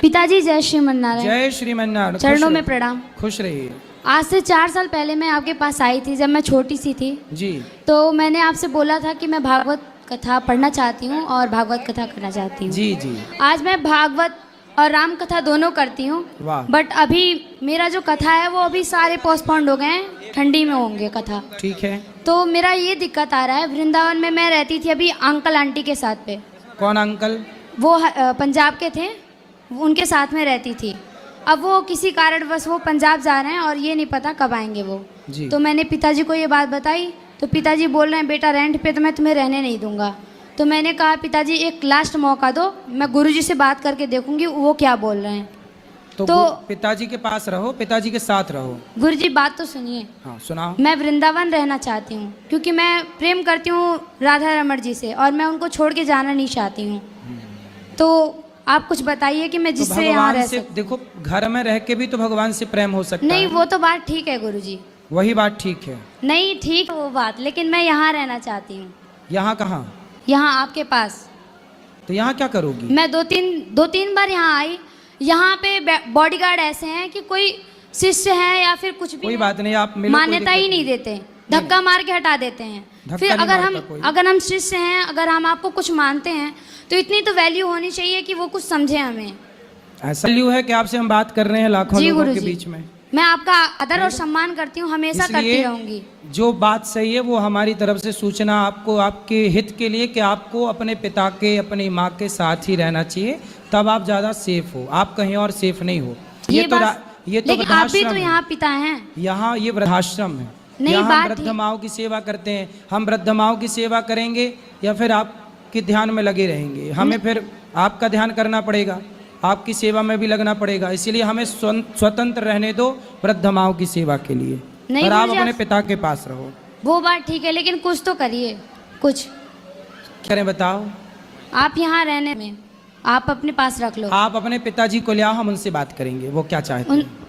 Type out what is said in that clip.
पिताजी जय श्रीमन्नारायण। जय श्रीमन्नारायण। चरणों में प्रणाम। खुश रहिए। आज से 4 साल पहले मैं आपके पास आई थी, जब मैं छोटी सी थी जी। तो मैंने आपसे बोला था कि मैं भागवत कथा पढ़ना चाहती हूँ और भागवत कथा करना चाहती हूँ। जी जी। आज मैं भागवत और राम कथा दोनों करती हूँ। वाह। बट अभी मेरा जो कथा है वो अभी सारे पोस्टपोन्ड हो गए हैं, ठंडी में होंगे कथा। ठीक है। तो मेरा ये दिक्कत आ रहा है, वृंदावन में मैं रहती थी अभी अंकल आंटी के साथ पे। कौन अंकल? वो पंजाब के थे, उनके साथ में रहती थी। अब वो किसी कारणवश वो पंजाब जा रहे हैं और ये नहीं पता कब आएंगे वो जी। तो मैंने पिताजी को ये बात बताई तो पिताजी बोल रहे हैं बेटा रेंट पे तो मैं तुम्हें रहने नहीं दूंगा। तो मैंने कहा पिताजी एक लास्ट मौका दो, मैं गुरुजी से बात करके देखूंगी वो क्या बोल रहे हैं। तो पिताजी के पास रहो, पिताजी के साथ रहो। गुरुजी बात तो सुनिए। हाँ सुनाओ। मैं वृंदावन रहना चाहती हूँ क्योंकि मैं प्रेम करती हूँ राधा रमण जी से और मैं उनको छोड़ के जाना नहीं चाहती हूँ। तो आप कुछ बताइए कि मैं जिससे यहाँ रह सकूं। देखो घर में रह के भी तो भगवान से प्रेम हो सकता नहीं है। वो तो बात ठीक है गुरुजी, वही बात ठीक है। नहीं ठीक है वो बात, लेकिन मैं यहाँ रहना चाहती हूँ। यहाँ कहाँ? यहाँ आपके पास। तो यहाँ क्या करोगी? मैं दो तीन बार यहाँ आई। यहाँ पे बॉडीगार्ड ऐसे हैं कि कोई शिष्य है या फिर कुछ भी कोई बात नहीं, आप मिलो, मान्यता ही नहीं देते, धक्का मार के हटा देते हैं। फिर अगर हम शिष्य हैं, अगर हम आपको कुछ मानते हैं तो इतनी तो वैल्यू होनी चाहिए कि वो कुछ समझे हमें। ऐसा वैल्यू है कि आपसे हम बात कर रहे हैं लाखों लोगों के बीच में। मैं आपका आदर और सम्मान करती हूँ, हमेशा करती रहूंगी। जो बात सही है वो हमारी तरफ से सूचना आपको, आपके हित के लिए कि आपको अपने पिता के, अपनी माँ के साथ ही रहना चाहिए, तब आप ज़्यादा सेफ हो। आप कहीं और सेफ नहीं हो। ये तो लेकिन आप भी तो यहाँ पिता हैं। यहाँ ये वृद्धाश्रम है, यहाँ वृद्ध माओं की सेवा करते हैं। हम वृद्ध माओं की सेवा करेंगे या फिर आपके ध्यान में लगे रहेंगे? हमें फिर आपका ध्यान करना पड़ेगा, आपकी सेवा में भी लगना पड़ेगा। इसीलिए हमें स्वतंत्र रहने दो वृद्ध माओं की सेवा के लिए। और आप अपने पिता के पास रहो। वो बात ठीक है, लेकिन कुछ तो करिए। कुछ करें बताओ? आप यहाँ रहने में आप अपने पास रख लो। आप अपने पिताजी को ले आओ, हम उनसे बात करेंगे वो क्या चाहते हैं।